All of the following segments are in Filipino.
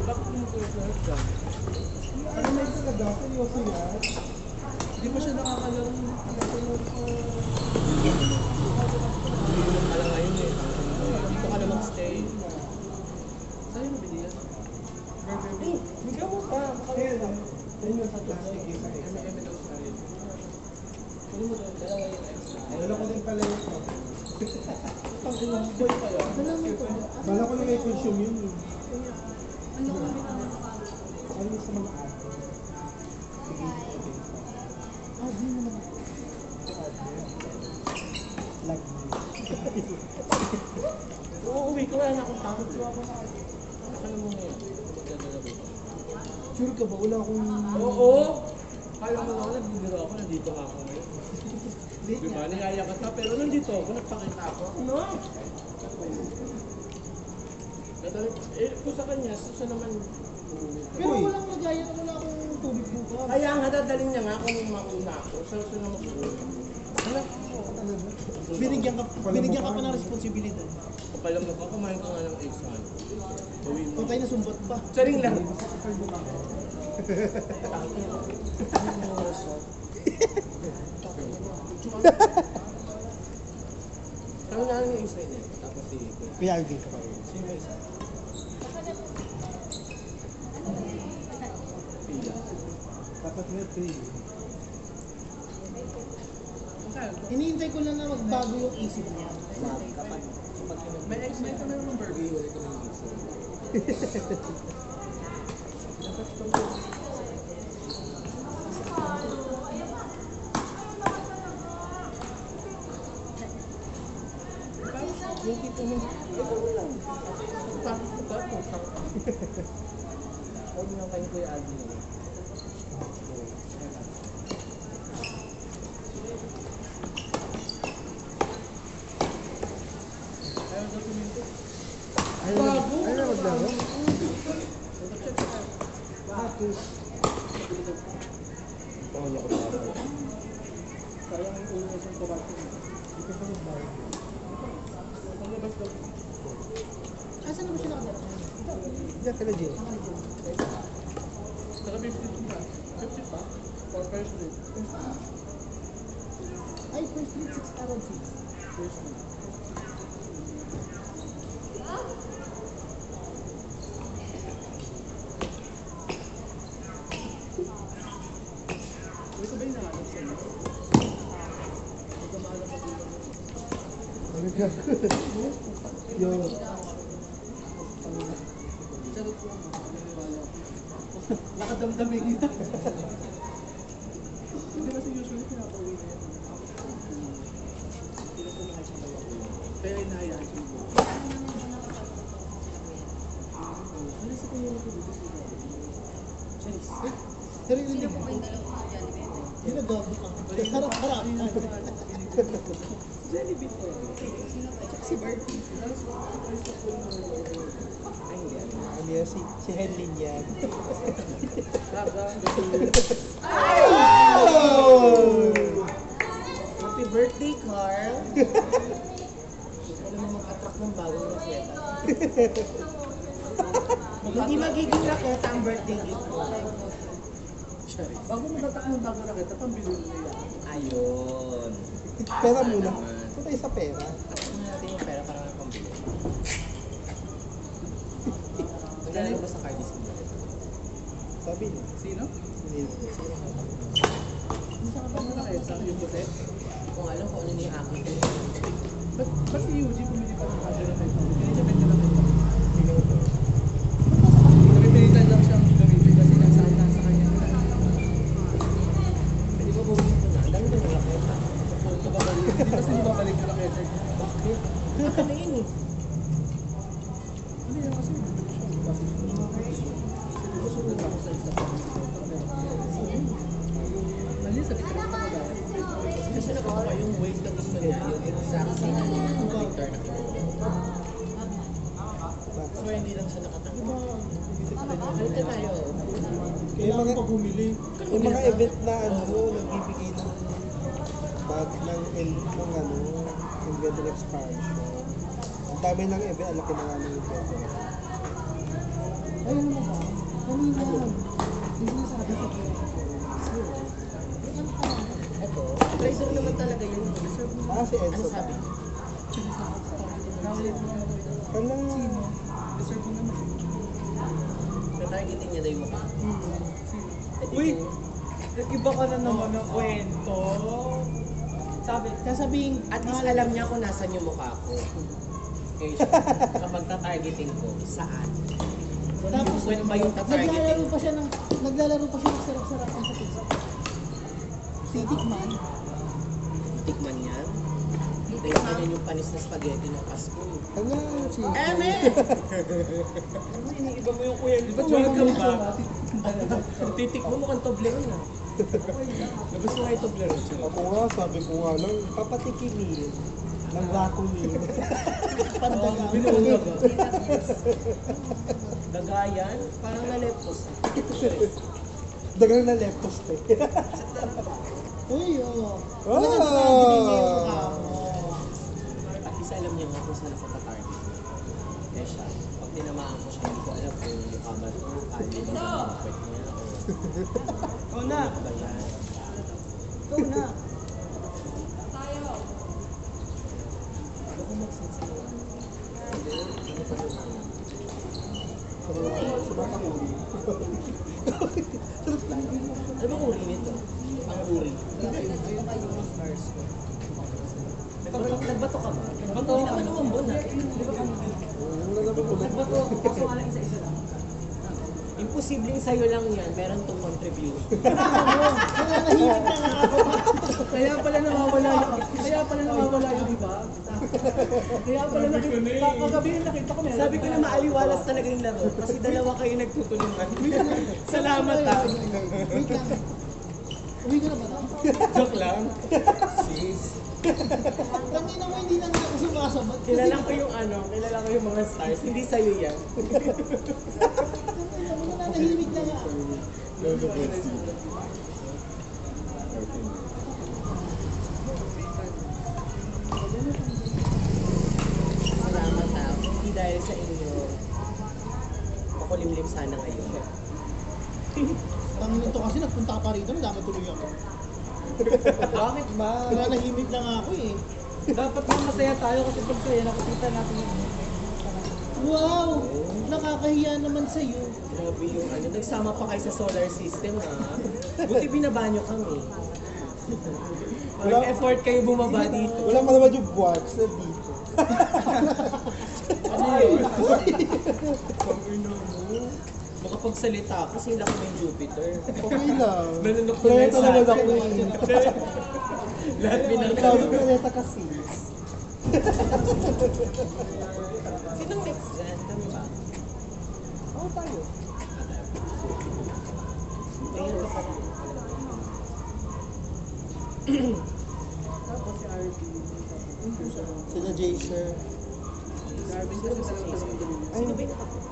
Bakit mo ko lahat dyan? Ano na yung talaga? Seryoso yan? Hindi pa siya nakakalaro. Alam ngayon eh. Dito ka na mag-stay. Sa'yo mo binili yan? Bigyan mo pa. Ayun yung sa plastic yung sa extra. Kunin mo doon, dalawa yung extra. Dala ko din pala yung ito. Pang ilang boy pa yun. Bala ko na may consume yun. Ano sa mga ate? Sige, sige. Di mo naman. Lag mo. Uuwi ko wala na akong takot. Ano mo ngayon? Magdadalabi. Sure ka ba? Wala akong... Oo! Kala mo na nagbibiro ako, nandito nga ako ngayon. Diba, niyaya ka sa, pero nandito ako, nagpakita ako. Ano? Kung sa kanya, siya naman uuwi. Pero walang nagaya na wala akong tubig bukas. Kaya nga, dadaling niya nga kung mauna ako. Siya na mag-uuwi. Binigyan ka pa ng responsibilidad. Kapalam na ka, kumain ka nga ng eggs man. Gawin mo. Patay na sumbot pa. Saring lang. Kami nga lang yung isa niya. Tapos si Kuya Alvin. sino yung isa? Pila. Dapat may 3. Saan? Iniintay ko lang na magbago yung isip niya. Kapag may eggs man kami ng burger, wala kami ng eggs. Yung tipo mo, ito mo lang. Tapos. Huwag nyo kayo Kuya Alvin. Ayaw dokumento. Ayaw na maglaro? Tapos, Pangulo ko ba? sayang yung ulo sa kubato. Hindi ka pa magbago. Asan na ba siya nakadala? Diyan ka na, Jill. Saka 50 pa. 50 pa? For first rate. Ay, first week, 6 around 6. First rate. Ito ba yung nakalap sa'yo? Ito maalam pa dito. Ano ka? Yo. Sarap po ako. Naniniwala ako. Nakadamdamin kita. Hindi kasi usually pinapauwi na yan. Hindi na pumahay siya kaya ko. Kaya inahayaan siya ko. Ano sa community dito sa Cheers. Pero yung hindi ko. Ginagago ka. Harap-harap. Jollibee po. Si Bertie. Ay, hindi. Ano yan? Si Henlin yan. Raga. Oh! Happy birthday, Carl! Alam mo mag-attract ng bagong raketa. Hindi magiging raketa ang birthday gift mo. Bago mag-attract ng bagong raketa, pambili mo nila. Ayun. Pera muna. Ito tayo sa pera. Attract na natin yung pera para may pambili. Maglalaro ba sa card display? Sabi niya. Sino? Hindi. Saan ka ba nakakita? Yung puti? Kung alam ko ano na yung akin. Ba't si Eugene pumili pa ng card na may pambili? Hindi siya pwede lang ito. Pinipilitan lang siyang gamitin kasi nasa kanya. Pwede ba bumili ko na? Ang dami ko ng raketa. Ito ba balik? Hindi kasi di babalik yung raketa. Bakit? Ano yun eh? Hindi yan kasi bumili siya. Susunod ako sa isa. Mali, sabi ko naman ako dahil. Kasi nakakuha yung weight na gusto niya. Yung exact same na victor na kinuha. So hindi lang siya nakatanggap. Halika tayo. Kailangan pa bumili. Yung mga event na ano, nagbibigay ng bag ng inventor expansion. Ang dami ng event, alaki na nga ng event. Ayun naman ba? Kanina. Ano? Yung sinasabi sa kanya. Ito, traitor naman talaga yun. Deserve mo. Ah, si Enzo. Ano sabi? Kala. Deserve mo naman. Natargeting niya na yung mukha. Uy! Iba ka na naman ng kwento. Sasabihin, At least alam niya kung nasan yung mukha ko. Okay, siya. Kapag tatargeting ko, saan? Tapos, When ba yung tatargeting? naglalaro pa siya ng sarap-sarapan sa pizza. Titikman. Tikman yan. Tingnan niya yung panis na spaghetti ng Pasko. Hala, si... Eme! iniiba mo yung kwento. Di ba welcome back? Titik mo mukhang Toblerone ah. Labas mo nga yung Toblerone. Ako nga, sabi ko nga lang, papatikimin ng vacuuming. Pandaga. Dagayan, parang nalepos. Dagang na leptos eh. Uy, oh. Wala Ah! ka sa niya yung mukha mo. At least alam niya nga kung saan ako tatarget. Kaya siya, pag tinamaan ko siya, hindi ko alam kung mukha ba ito, kali ba yung kwet niya, o Ikaw na. ano ba yan. Ikaw na. Ako magsasawa. Ano pa naman? Sa batang uli. Ano bang uri nito? Ang uri. Nagbato ka ba? Nagbato ka naman umambon ha. Nagbato ako. Kaso nga lang isa-isa lang. Imposibleng sa'yo lang yan. Meron tong contribute. Nananahimik na nga ako. Kaya pala nawawala yung iba. Kaya pala nakita, kagabi nakita ko meron. Sabi ko na maaliwalas talaga yung laro. Kasi dalawa kayo nagtutulungan. Salamat ha. Wait lang. Uwi ka na ba? Joke lang. Sis. Tangina mo, hindi lang ako sumasabat. Kilala ko yung kilala ko yung mga stars. Hindi sa'yo yan. Tangina mo, nananahimik na nga. Salamat ha. Hindi dahil sa inyo. Makulimlim sana ngayon. Tangina to kasi nagpunta ka pa rito, nadama tuloy ako. Bakit ba? Nananahimik na nga ako eh. Dapat na masaya tayo kasi pag saya nakikita natin yung Wow! Nakakahiya naman sa'yo. Grabe yung nagsama pa kayo sa solar system ha. Buti binabanyo kami. Mag-effort kayo bumaba dito. Wala pa naman yung watch na dito. Ano yun? Pangina mo. Makapagsalita kasi laki ng Jupiter. Okay lang. Nanunok na Planeta sa naman atin. ako eh. Lahat Sabi binarkado. planeta kasi. Sinong next dyan? Kami ba? Oo tayo. Mayroon ka pa rin. tapos si RP. Sila Jaser. Sino ba si Jason? Sino ba yung kapatid?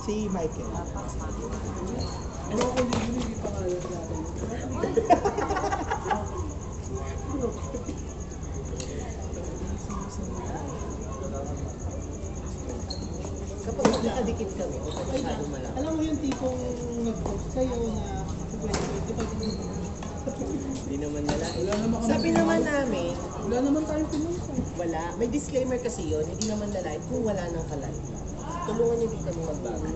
Si Michael. Ano ko hindi pangalan sa akin. Kapag nakadikit kami, o Ay, masyado malaki. alam mo yung tipong nag-post sa'yo na sa 2025. Hindi naman nala. Wala naman kami Sabi naman namin, Wala naman tayong pinunta. wala. May disclaimer kasi yun, hindi naman nalay kung wala nang kalay. Tulungan niyo din kami magbago.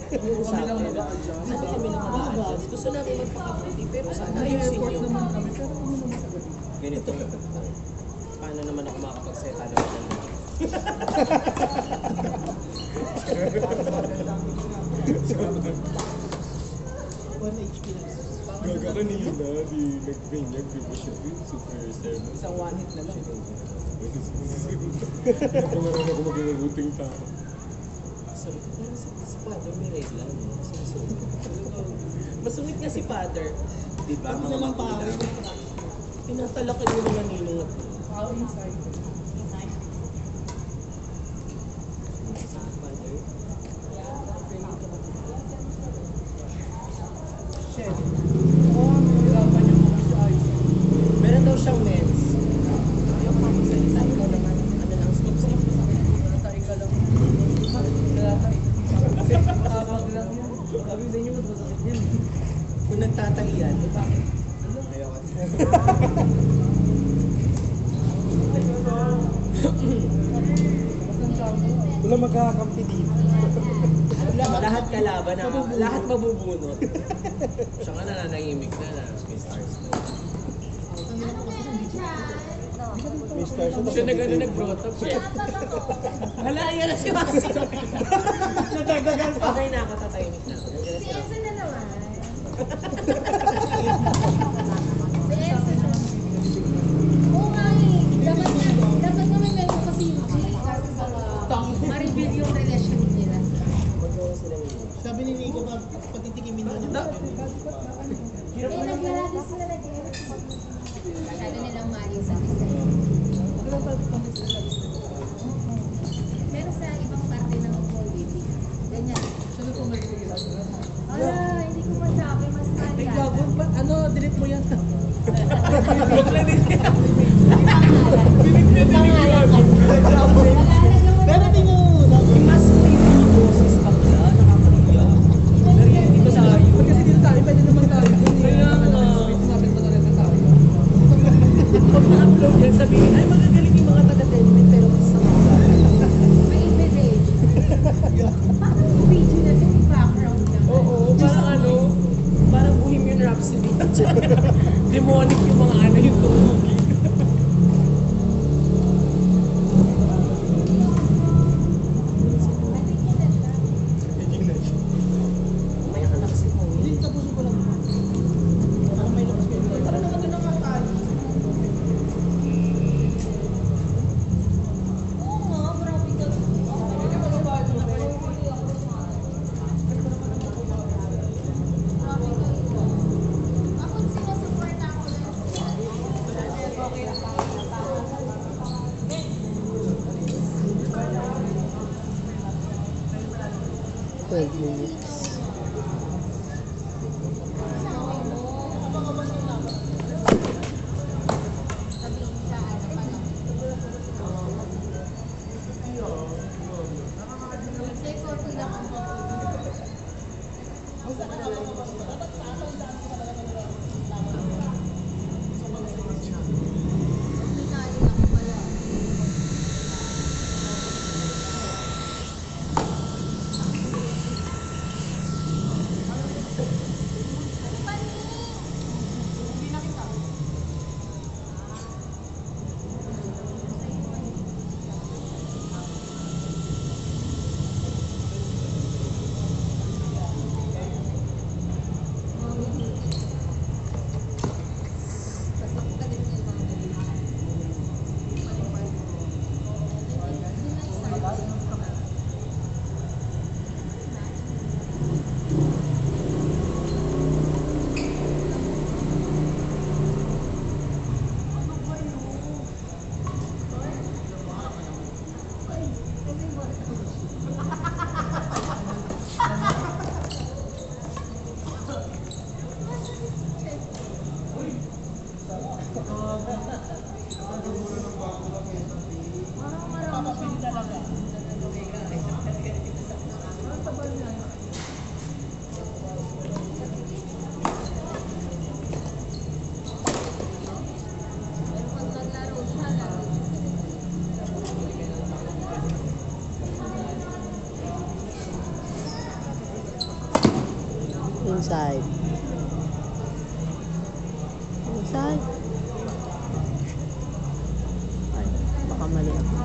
Yung Kami lang usapan. mag-a-adjust. Sabi kami lang mag-a-adjust. Gusto namin magpakabuti, pero sana ayusin Nag-airport niyo. naman kami, pero ano naman sa gabi? Ganito. Paano naman ako makakapagseta naman ng One HP lang. Gaga kanina, di nag-ganyan, di ba siya super seven. Isang one hit na lang. Napangaran ako maging mabuting tao. Sorry, pero si Father may regla, no? Sinusunod. Masungit nga si Father. Di ba, Ano mga naman magulang? pare? Tinatalak yung mga ninong. How inside? Father. Shed. Oo, hirapan niya mga si Ayos. Meron daw siyang mens. Ayaw pa magsalita. Ikaw naman, ano lang, stop. Tayo ka lang. Kaya tayo. Kung nagtatagian, eh bakit? Ayoko. Wala magkakampi dito. Lahat kalaban na, lahat mabubunot. Siya nga nananahimik na may stars na. May stars na Siya nag-brought up siya. Hala, yan na si Maxi. Nadagdagan pa. Okay na ako, tatahimik na ako. Nandiyan na Si si Enzo Maxi. na naman. Si Enzo na. Oo nga eh. Dapat naman meron kasi yung G. Kasi baka ma-reveal yung relasyon nila. Magkawa sila yun. Sabi ni Nico, patitikimin na niya. Eh, naglalagi sila nag-edit. Masyado nilang mahal yung sa isa. Pero sa ibang parte ng movie, ganyan. Saan po nagtigil? Ala, hindi ko masabi. Mas mahal Eh, yan. gago. Ano, delete mo yan. Pero tingnan mo, Mas may mga boses bakla, nakakahiya. Narinig ko tayo. kasi dito tayo, pwede naman tayo. Kaya nga. Sumapit pa talaga tayo. Pag na-upload yan, sabihin, ay magagaling yung mga taga-tenement, pero sa mga. May invitation. Bakit yung video na ito yung background lang? Oo, parang ano, parang Bohemian Rhapsody. Demonic yung mga ano yung tumugi. May anak si Moe. Hindi, tapusin ko lang. Parang may labas kayo. Parang nakagano nga tayo. Oo nga, grabe ka. Grabe ka. Ako sinusupport ako lang. Okay lang. 12 minutes. Sabihin sa ano pa lang. Say, konti lang ang Pinali ako pala. Inside. Inside. Ay, baka mali ako.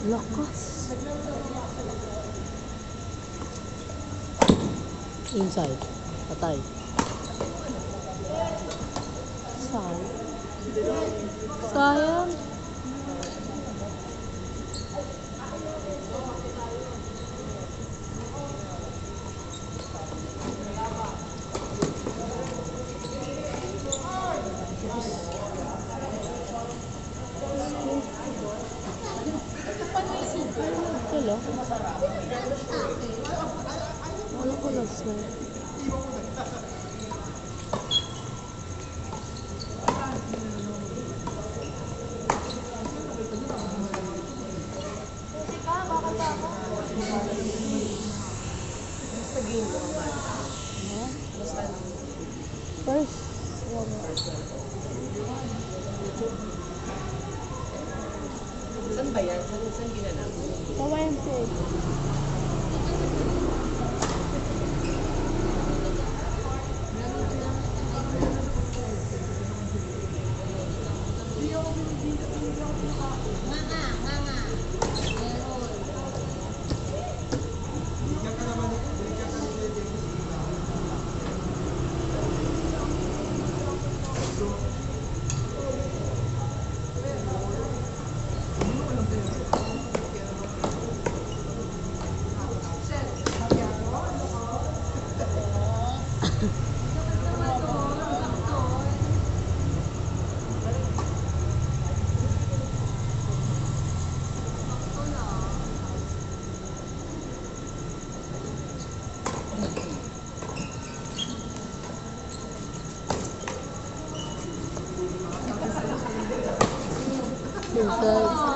Lakas. Inside. Patay. Sayang. Sayang. Hello. Ano ko lang sir? First. Saan ba yan? Saan ginanap? Sa YMCA. Inside.